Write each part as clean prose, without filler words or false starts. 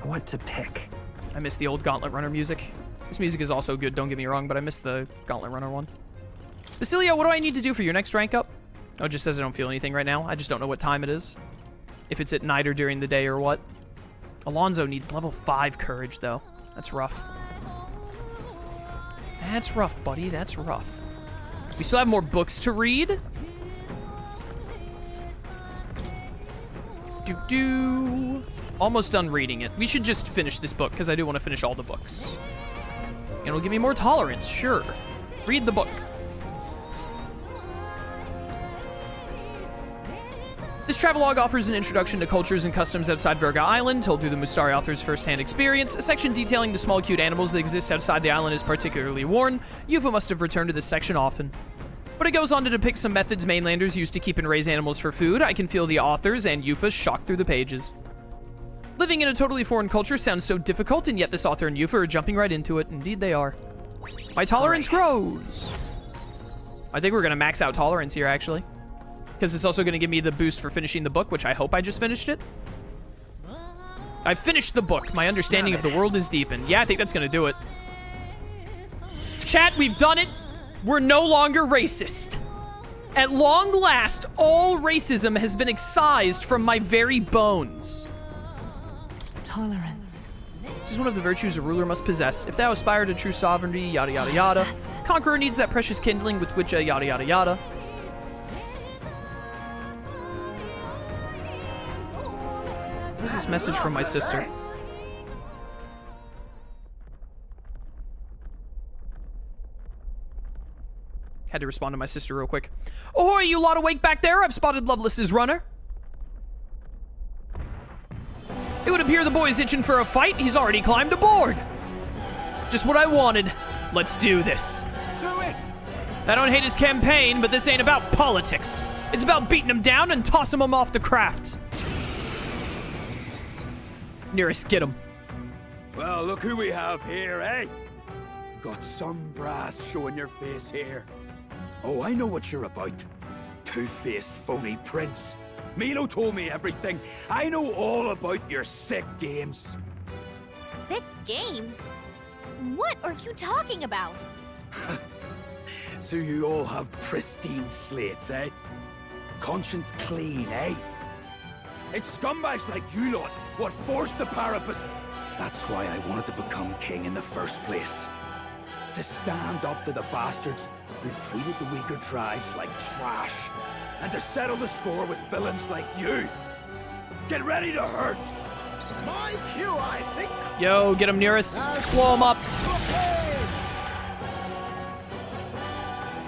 What to pick? I miss the old Gauntlet Runner music. This music is also good, don't get me wrong, but I miss the Gauntlet Runner one. Basilia, what do I need to do for your next rank up? Oh, it just says I don't feel anything right now. I just don't know what time it is. If it's at night or during the day or what. Alonzo needs level 5 courage, though. That's rough. That's rough, buddy. That's rough. We still have more books to read. Almost done reading it. We should just finish this book, because I do want to finish all the books. And it'll give me more tolerance, sure. Read the book. This travelogue offers an introduction to cultures and customs outside Virga Island, told through the Mustari author's first-hand experience. A section detailing the small, cute animals that exist outside the island is particularly worn. Yufa must have returned to this section often. But it goes on to depict some methods mainlanders used to keep and raise animals for food. I can feel the authors and Yufa shocked through the pages. Living in a totally foreign culture sounds so difficult, and yet this author and Yufa are jumping right into it. Indeed they are. My tolerance grows. I think we're gonna max out tolerance here, actually. Because it's also gonna give me the boost for finishing the book, which I hope I just finished it. I finished the book. My understanding of the world is deepened. Yeah, I think that's gonna do it. Chat, we've done it. We're no longer racist. At long last, all racism has been excised from my very bones. Tolerance. This is one of the virtues a ruler must possess. If thou aspire to true sovereignty, yada yada yada. Conqueror needs that precious kindling with which yada yada yada. What is this message from my sister? Had to respond to my sister real quick. Ahoy, you lot awake back there? I've spotted Loveless's runner. It would appear the boy's itching for a fight. He's already climbed aboard. Just what I wanted. Let's do this. Do it! I don't hate his campaign, but this ain't about politics. It's about beating him down and tossing him off the craft. Nearest, get him. Well, look who we have here, eh? Got some brass showing your face here. Oh, I know what you're about. Two-faced phony prince. Milo told me everything. I know all about your sick games. Sick games? What are you talking about? So you all have pristine slates, eh? Conscience clean, eh? It's scumbags like you lot what forced the Parapus. That's why I wanted to become king in the first place. To stand up to the bastards who treated the weaker tribes like trash. And to settle the score with villains like you. Get ready to hurt. My cue, I think. Yo, get him near us. Blow him up.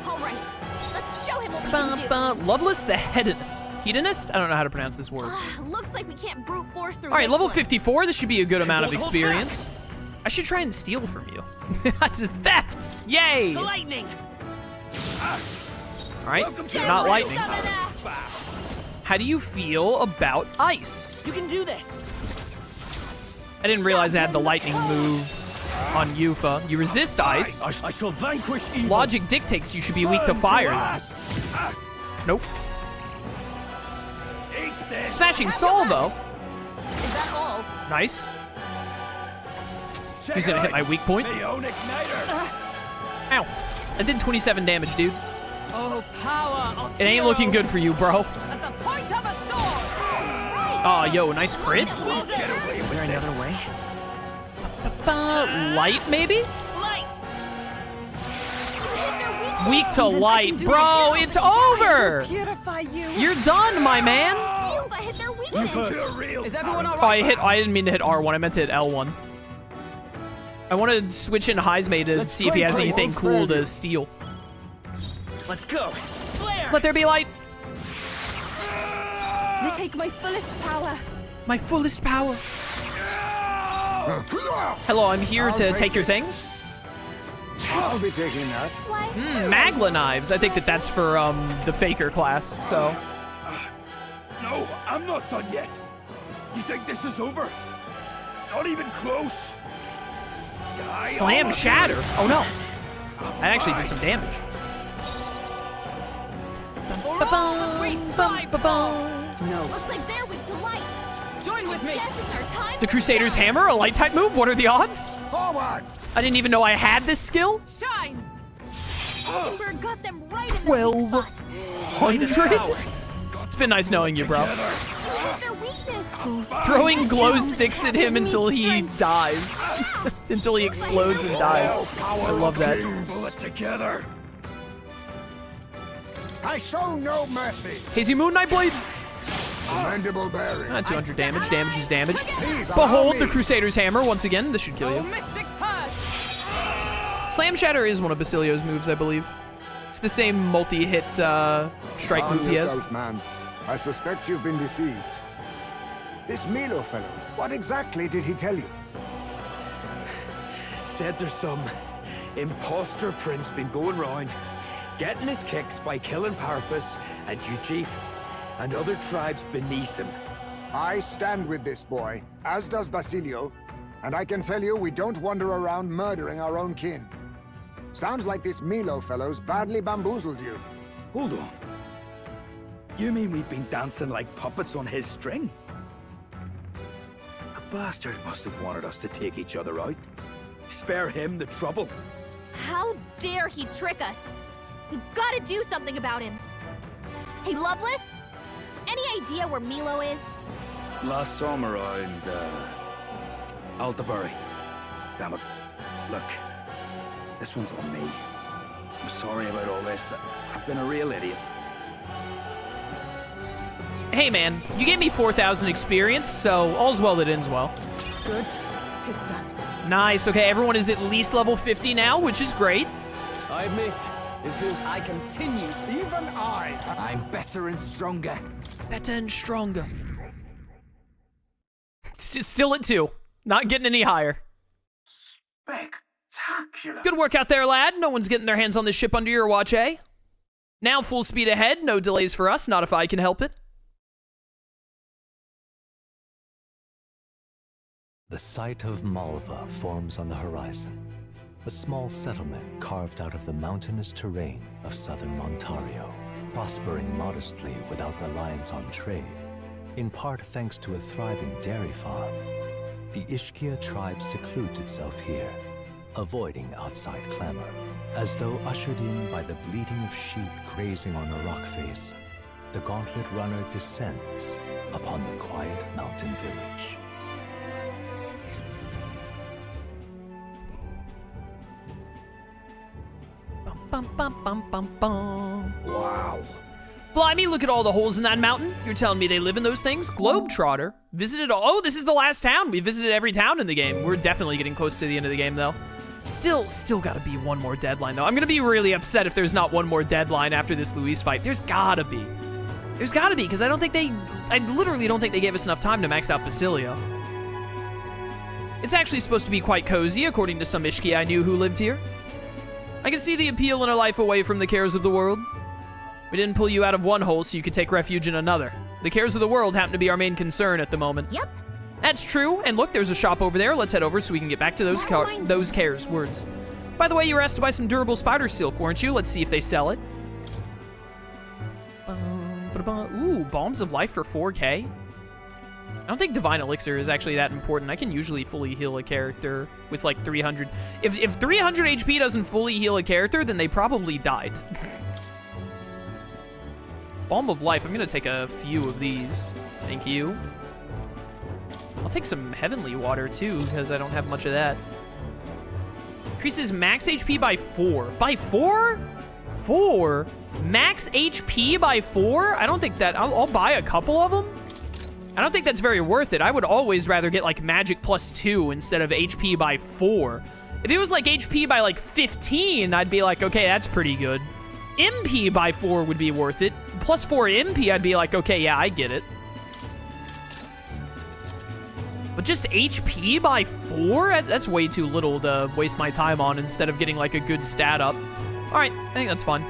All right, let's show him what we can do. Loveless the hedonist. Hedonist? I don't know how to pronounce this word. Looks like we can't brute force through. All right, this level one. 54. This should be a good amount of experience. I should try and steal from you. That's a theft. Yay. Lightning. All right, not lightning. How do you feel about ice? You can do this. I didn't realize I had the lightning move on Yufa. You resist ice. I shall vanquish evil. Logic dictates you should be weak to fire. Nope. Smashing Soul, though. Is that all? Nice. He's gonna hit my weak point. Ow. I did 27 damage, dude. Oh, power of It ain't looking good for you, bro. as the point of a sword. Oh, yo, nice crit. Get away Is with there any this. other way? Light, maybe? Light. Weak to light. Bro, it's over. Purify you. You're done, my man. Yufa hit their weakness. Is everyone all Oh, right? I didn't mean to hit R1. I meant to hit L1. I want to switch in Heisme to see if he has anything cool to steal. Let's go. Flare. Let there be light. I take my fullest power. My fullest power. Hello, I'm here to take your things. I'll be taking that. Magla knives. I think that's for the Faker class. So No, I'm not done yet. You think this is over? Not even close. Die slam, all. shatter. Oh no, I actually did some damage. For all the free strive. Looks like they're weak to light. Join with me. Yes, it's our time. The Crusader's Hammer, a light type move? What are the odds? Forward! I didn't even know I had this skill. Shine. Ember got them right in the weak spot. 1,200? It's been nice knowing you, bro. What is their weakness? Throwing glow sticks at him until he dies. Until he explodes and dies. I love that. Pull it together. I show no mercy. Hazy Moon Nightblade. Commendable bearing. 200 damage. Damage is damage. Please allow Behold me. the Crusader's Hammer once again. This should kill Oh, you. mystic purge. Slam Shatter is one of Basilio's moves, I believe. It's the same multi-hit strike Calm move he has. yourself, man. I suspect you've been deceived. This Milo fellow, what exactly did he tell you? Said there's some imposter prince been going round, getting his kicks by killing Parapus and Ujif and other tribes beneath him. I stand with this boy, as does Basilio, and I can tell you we don't wander around murdering our own kin. Sounds like this Milo fellow's badly bamboozled you. Hold on. You mean we've been dancing like puppets on his string? A bastard must have wanted us to take each other out. Spare him the trouble. How dare he trick us? We've got to do something about him. Hey, Loveless? Any idea where Milo is? Last summer around, Aldebury. Damn it. Look, this one's on me. I'm sorry about all this. I've been a real idiot. Hey man, you gave me 4,000 experience, so all's well that ends well. Good. 'Tis done. Nice, okay, everyone is at least level 50 now, which is great. I admit, it feels I continue to... Even I. I'm better and stronger. Better and stronger. Still at 2. Not getting any higher. Spectacular. Good work out there, lad. No one's getting their hands on this ship under your watch, eh? Now full speed ahead, no delays for us, not if I can help it. The site of Malva forms on the horizon, a small settlement carved out of the mountainous terrain of southern Ontario, prospering modestly without reliance on trade, in part thanks to a thriving dairy farm. The Ishkia tribe secludes itself here, avoiding outside clamor, as though ushered in by the bleating of sheep grazing on a rock face. The gauntlet runner descends upon the quiet mountain village. Bum, bum, bum, bum, bum. Wow. Blimey, look at all the holes in that mountain. You're telling me they live in those things? Globetrotter. Visited all. Oh, this is the last town. We visited every town in the game. We're definitely getting close to the end of the game, though. Still gotta be one more deadline, though. I'm gonna be really upset if there's not one more deadline after this Luis fight. There's gotta be. There's gotta be, because I literally don't think they gave us enough time to max out Basilio. It's actually supposed to be quite cozy, according to some Ishki I knew who lived here. I can see the appeal in a life away from the cares of the world. We didn't pull you out of one hole so you could take refuge in another. The cares of the world happen to be our main concern at the moment. Yep. That's true, and look, there's a shop over there. Let's head over so we can get back to those cares words. By the way, you were asked to buy some durable spider silk, weren't you? Let's see if they sell it. Ooh, Bombs of Life for 4K. I don't think Divine Elixir is actually that important. I can usually fully heal a character with like 300. If 300 HP doesn't fully heal a character, then they probably died. Balm of Life, I'm gonna take a few of these. Thank you. I'll take some Heavenly Water too, because I don't have much of that. Increases max HP by 4. By 4? 4? Max HP by 4? I don't think that, I'll buy a couple of them. I don't think that's very worth it. I would always rather get like magic plus 2 instead of HP by 4. If it was like HP by like 15, I'd be like, okay, that's pretty good. MP by 4 would be worth it. Plus 4 MP, I'd be like, okay, yeah, I get it. But just HP by 4? That's way too little to waste my time on instead of getting like a good stat up. All right, I think that's fun.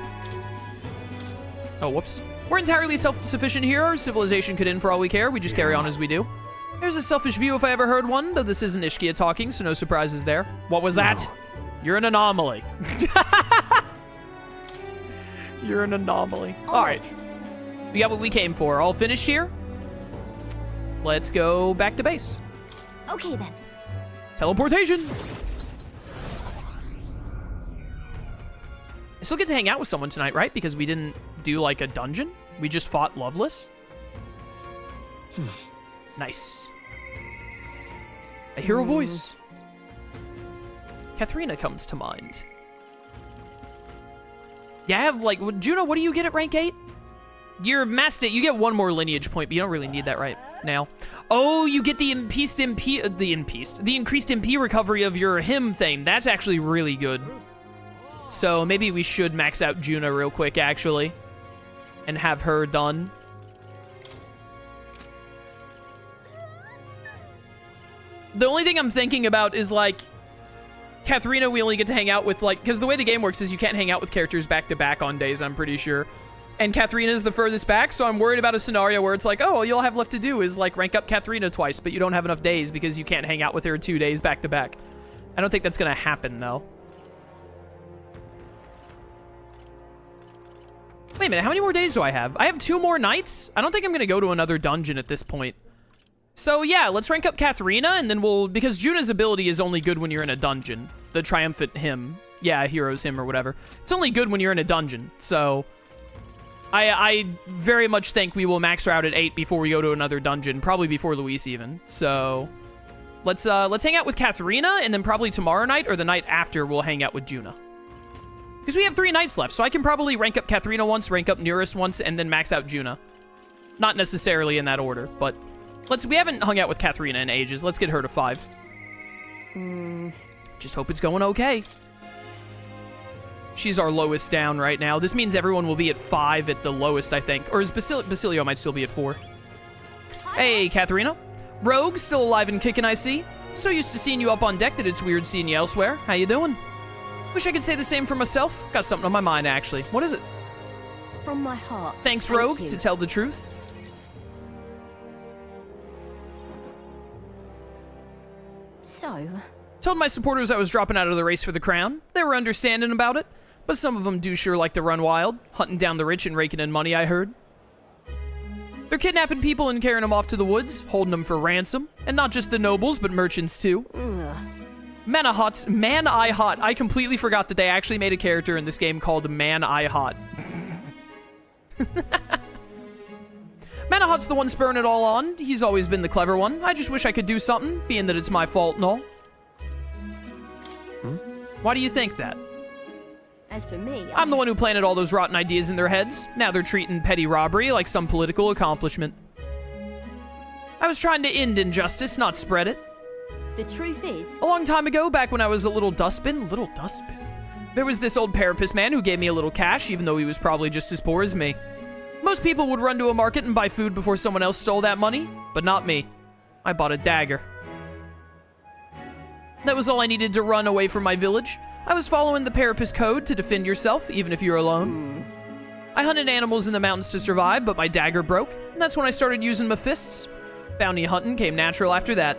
Oh, whoops. We're entirely self-sufficient here. Our civilization could end for all we care. We just carry on as we do. There's a selfish view if I ever heard one, though this isn't Ishkia talking, so no surprises there. What was that? No. You're an anomaly. You're an anomaly. All right. We got what we came for. All finished here? let's go back to base. Okay then. Teleportation! I still get to hang out with someone tonight, right? Because we didn't do, like, a dungeon. We just fought Loveless. Nice. I hear a voice. Catherina comes to mind. Yeah, I have, like, Juno, what do you get at rank 8? You're master. You get one more lineage point, but you don't really need that right now. Oh, you get the increased MP recovery of your him thing. That's actually really good. So maybe we should max out Juno real quick, actually, and have her done. The only thing I'm thinking about is, like, Catherina, we only get to hang out with, like, because the way the game works is you can't hang out with characters back-to-back on days, I'm pretty sure. And Catherina is the furthest back, so I'm worried about a scenario where it's like, oh, all you'll have left to do is, like, rank up Catherina twice, but you don't have enough days because you can't hang out with her 2 days back-to-back. I don't think that's going to happen, though. Wait a minute, how many more days do I have? I have 2 more nights? I don't think I'm going to go to another dungeon at this point. So yeah, let's rank up Catherina, and then we'll... Because Juna's ability is only good when you're in a dungeon. The triumphant hymn. Yeah, hero's hymn or whatever. It's only good when you're in a dungeon, so... I very much think we will max her out at 8 before we go to another dungeon. Probably before Luis even. So... Let's hang out with Catherina, and then probably tomorrow night or the night after we'll hang out with Juna. Because we have 3 nights left, so I can probably rank up Catherina once, rank up Nearest once, and then max out Juna. Not necessarily in that order, but... we haven't hung out with Catherina in ages. Let's get her to 5. Just hope it's going okay. She's our lowest down right now. This means everyone will be at 5 at the lowest, I think. Or is Basilio might still be at 4. Hey, Catherina. Rogue, still alive and kicking, I see. So used to seeing you up on deck that it's weird seeing you elsewhere. How you doing? Wish I could say the same for myself. Got something on my mind, actually. What is it? From my heart. Thanks, Rogue, to tell the truth. So? Told my supporters I was dropping out of the race for the crown. They were understanding about it, but some of them do sure like to run wild, hunting down the rich and raking in money, I heard. They're kidnapping people and carrying them off to the woods, holding them for ransom, and not just the nobles, but merchants too. Man-I-Hot. I completely forgot that they actually made a character in this game called Man-I-Hot. Manahot's the one spurring it all on. He's always been the clever one. I just wish I could do something, being that it's my fault and all. Why do you think that? As for me, I'm the one who planted all those rotten ideas in their heads. Now they're treating petty robbery like some political accomplishment. I was trying to end injustice, not spread it. the truth is... A long time ago, back when I was a little dustbin, there was this old parapus man who gave me a little cash, even though he was probably just as poor as me. Most people would run to a market and buy food before someone else stole that money, but not me. I bought a dagger. That was all I needed to run away from my village. I was following the parapus code to defend yourself, even if you're alone. I hunted animals in the mountains to survive, but my dagger broke, and that's when I started using my fists. Bounty hunting came natural after that.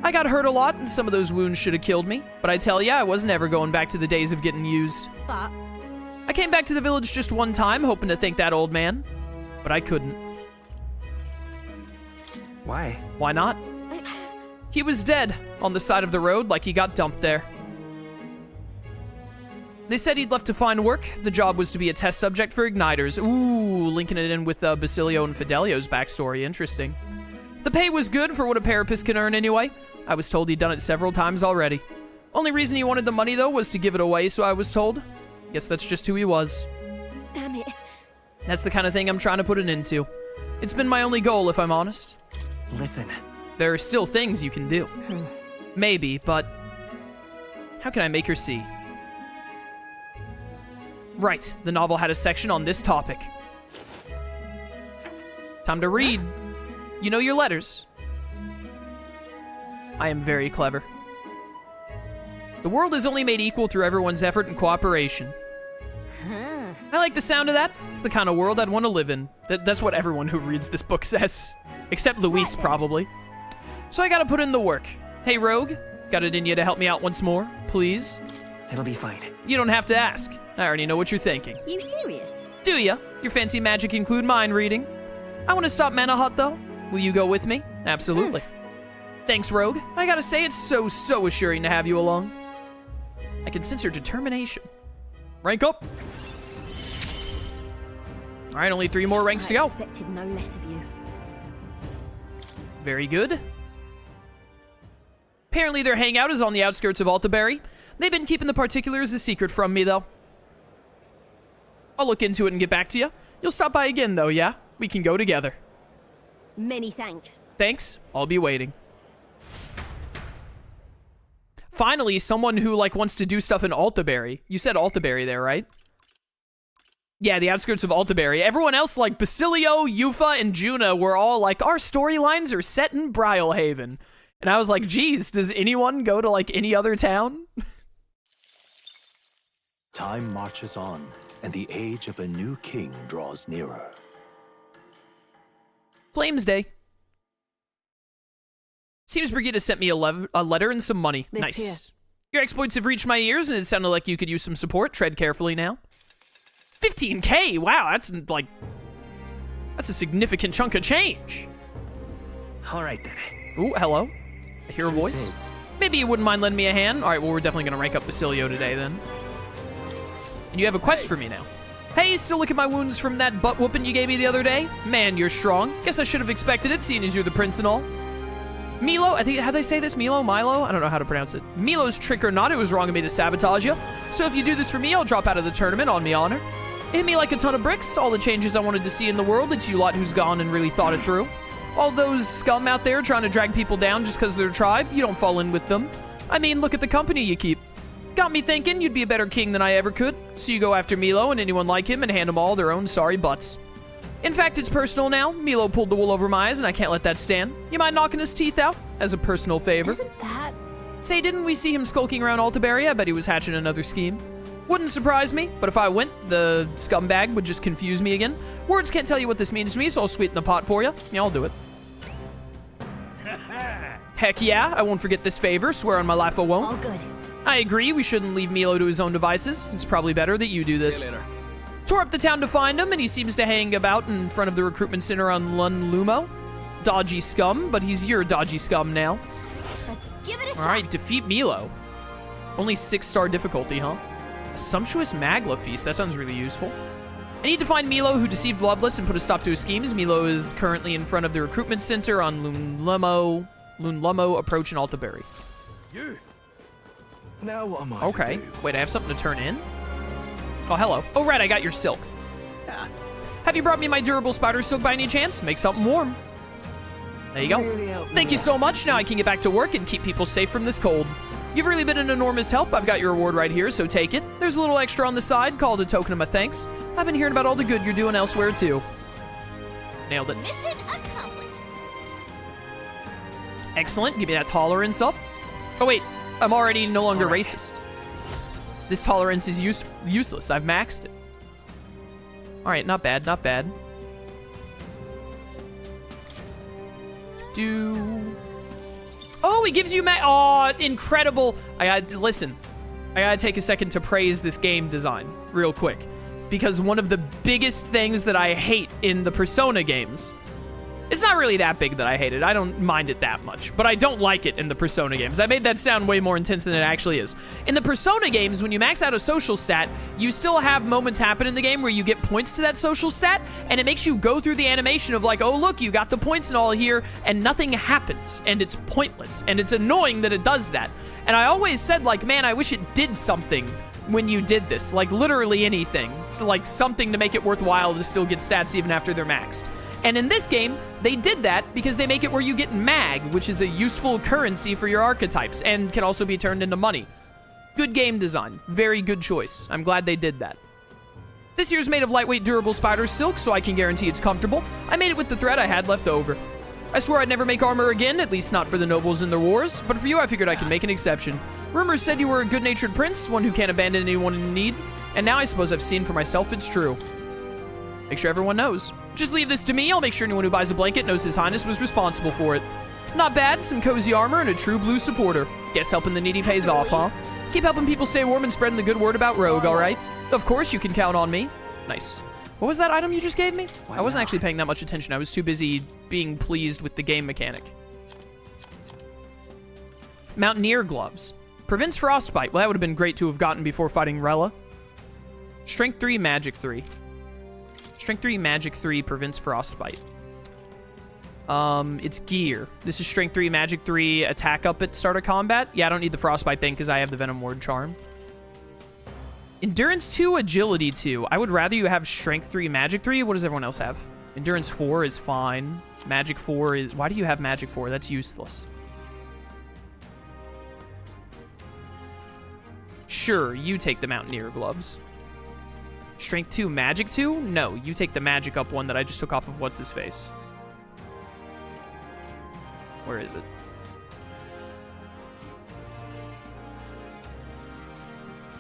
I got hurt a lot, and some of those wounds should have killed me, but I tell ya, I wasn't ever going back to the days of getting used. But... I came back to the village just one time, hoping to thank that old man, but I couldn't. Why? Why not? He was dead, on the side of the road, like he got dumped there. They said he'd left to find work. The job was to be a test subject for igniters. Ooh, linking it in with Basilio and Fidelio's backstory. Interesting. The pay was good for what a parapus can earn anyway. I was told he'd done it several times already. Only reason he wanted the money, though, was to give it away, so I was told. Guess that's just who he was. Damn it. That's the kind of thing I'm trying to put an end to. It's been my only goal, if I'm honest. Listen. There are still things you can do. Maybe, but... how can I make her see? Right, the novel had a section on this topic. Time to read. You know your letters. I am very clever. The world is only made equal through everyone's effort and cooperation. I like the sound of that. It's the kind of world I'd want to live in. That's what everyone who reads this book says. Except Luis, probably. So I gotta put in the work. Hey, Rogue, got it in you to help me out once more, please? It'll be fine. You don't have to ask. I already know what you're thinking. You serious? Do ya? Your fancy magic include mind reading? I want to stop Manahot, though. Will you go with me? Absolutely. Thanks, Rogue. I gotta say, it's so assuring to have you along. I can sense your determination. Rank up. All right, only 3 more ranks to go. I expected no less of you. Very good. Apparently their hangout is on the outskirts of Altaberry. They've been keeping the particulars a secret from me, though. I'll look into it and get back to you. You'll stop by again, though, yeah? We can go together. Many thanks. Thanks. I'll be waiting. Finally, someone who, like, wants to do stuff in Altaberry. You said Altaberry there, right? Yeah, the outskirts of Altaberry. Everyone else, like Basilio, Yufa, and Juna, were all like, our storylines are set in Brylehaven. And I was like, geez, does anyone go to, like, any other town? Time marches on, and the age of a new king draws nearer. Flames Day. Seems Brigitte sent me a letter and some money. This Nice. here. Your exploits have reached my ears, and it sounded like you could use some support. Tread carefully now. 15K! Wow, that's a significant chunk of change. All right, then. Ooh, hello. I hear a voice. Maybe you wouldn't mind lending me a hand? All right, well, we're definitely going to rank up Basilio today, then. And you have a quest for me now. Hey, still licking my wounds from that butt whooping you gave me the other day? Man, you're strong. Guess I should have expected it, seeing as you're the prince and all. Milo, I think, how they say this? Milo? I don't know how to pronounce it. Milo's trick or not, it was wrong of me to sabotage you. So if you do this for me, I'll drop out of the tournament on me honor. It hit me like a ton of bricks, all the changes I wanted to see in the world. It's you lot who's gone and really thought it through. All those scum out there trying to drag people down just because of their tribe, you don't fall in with them. I mean, look at the company you keep. Got me thinking you'd be a better king than I ever could. So you go after Milo and anyone like him and hand them all their own sorry butts. In fact, it's personal now. Milo pulled the wool over my eyes and I can't let that stand. You mind knocking his teeth out? As a personal favor. Isn't that... Say, didn't we see him skulking around Altaberry? I bet he was hatching another scheme. Wouldn't surprise me, but if I went, the scumbag would just confuse me again. Words can't tell you what this means to me, so I'll sweeten the pot for you. Yeah, I'll do it. Heck yeah, I won't forget this favor. Swear on my life I won't. All good. I agree, we shouldn't leave Milo to his own devices. It's probably better that you do this. See you later. Tore up the town to find him, and he seems to hang about in front of the recruitment center on Lunlumo. Dodgy scum, but he's your dodgy scum now. Let's give it a shot. Alright, defeat Milo. Only 6-star difficulty, huh? A sumptuous Magla feast, that sounds really useful. I need to find Milo, who deceived Loveless and put a stop to his schemes. Milo is currently in front of the recruitment center on Lunlumo approach in Altaberry. You. Now what am I to Okay, do? wait, I have something to turn in? Oh, hello. Oh, right, I got your silk. Yeah. Have you brought me my durable spider silk by any chance? Make something warm. There you go. Really helped me Thank you out. so much. Now I can get back to work and keep people safe from this cold. You've really been an enormous help. I've got your reward right here, so take it. There's a little extra on the side called a token of my thanks. I've been hearing about all the good you're doing elsewhere, too. Nailed it. Mission accomplished. Excellent. Give me that tolerance up. Oh, wait. I'm already no longer racist. This tolerance is useless. I've maxed it. All right, not bad, not bad. Oh, he gives you oh, incredible. Listen, I gotta take a second to praise this game design real quick, because one of the biggest things that I hate in the Persona games, it's not really that big that I hate it. I don't mind it that much, but I don't like it in the Persona games. I made that sound way more intense than it actually is. In the Persona games, when you max out a social stat, you still have moments happen in the game where you get points to that social stat, and it makes you go through the animation of like, oh look, you got the points and all here, and nothing happens, and it's pointless, and it's annoying that it does that. And I always said like, man, I wish it did something when you did this, like literally anything. It's like something to make it worthwhile to still get stats even after they're maxed. And in this game, they did that because they make it where you get mag, which is a useful currency for your archetypes and can also be turned into money. Good game design. Very good choice. I'm glad they did that. This year's made of lightweight, durable spider silk, so I can guarantee it's comfortable. I made it with the thread I had left over. I swore I'd never make armor again, at least not for the nobles in their wars, but for you I figured I could make an exception. Rumors said you were a good-natured prince, one who can't abandon anyone in need, and now I suppose I've seen for myself it's true. Make sure everyone knows. Just leave this to me. I'll make sure anyone who buys a blanket knows His Highness was responsible for it. Not bad, some cozy armor and a true blue supporter. Guess helping the needy pays off, huh? Keep helping people stay warm and spreading the good word about Rogue, alright? Of course, you can count on me. Nice. What was that item you just gave me? I wasn't actually paying that much attention. I was too busy being pleased with the game mechanic. Mountaineer gloves. Prevents frostbite. Well, that would have been great to have gotten before fighting Rella. Strength 3, Magic 3. Strength 3, Magic 3 prevents frostbite. It's gear. This is Strength 3, Magic 3, attack up at start of combat. Yeah, I don't need the frostbite thing because I have the Venom Ward charm. Endurance 2, Agility 2. I would rather you have Strength 3, Magic 3. What does everyone else have? Endurance 4 is fine. Magic 4 is... Why do you have Magic 4? That's useless. Sure, you take the Mountaineer gloves. Strength 2, Magic 2? No, you take the Magic up one that I just took off of what's-his-face. Where is it?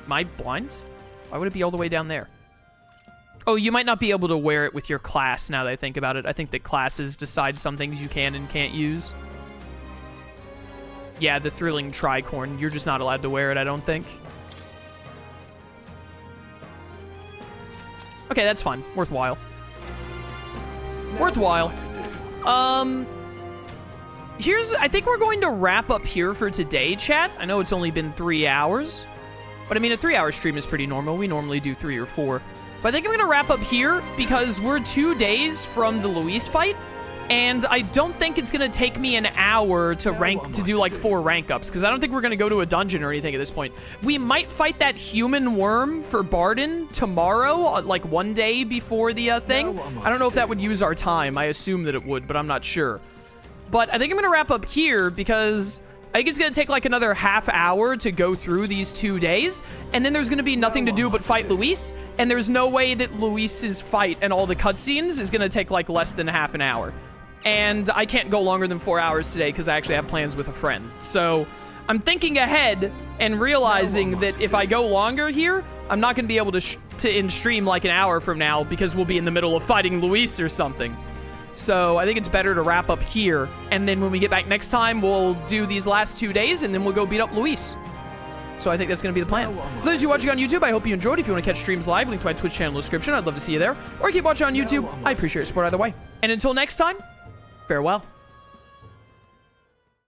Am I blind? Why would it be all the way down there? Oh, you might not be able to wear it with your class now that I think about it. I think that classes decide some things you can and can't use. Yeah, the Thrilling Tricorn. You're just not allowed to wear it, I don't think. Okay, that's fine. Worthwhile. Worthwhile. I think we're going to wrap up here for today, chat. I know it's only been 3 hours. But I mean, a 3-hour stream is pretty normal. We normally do 3 or 4. But I think I'm going to wrap up here because we're 2 days from the Luis fight. And I don't think it's going to take me an hour to do like 4 rank ups. Because I don't think we're going to go to a dungeon or anything at this point. We might fight that human worm for Barden tomorrow, like 1 day before the thing. I don't know if that would use our time. I assume that it would, but I'm not sure. But I think I'm going to wrap up here because... I think it's going to take like another half hour to go through these 2 days, and then there's going to be nothing to do but fight Luis, and there's no way that Luis's fight and all the cutscenes is going to take like less than half an hour. And I can't go longer than 4 hours today because I actually have plans with a friend. So I'm thinking ahead and realizing that if I go longer here, I'm not going to be able to in stream like an hour from now because we'll be in the middle of fighting Luis or something. So I think it's better to wrap up here, and then when we get back next time, we'll do these last 2 days, and then we'll go beat up Luis. So I think that's going to be the plan. For those of you watching on YouTube, I hope you enjoyed. If you want to catch streams live, link to my Twitch channel in the description. I'd love to see you there. Or keep watching on YouTube. I appreciate your support either way. And until next time, farewell.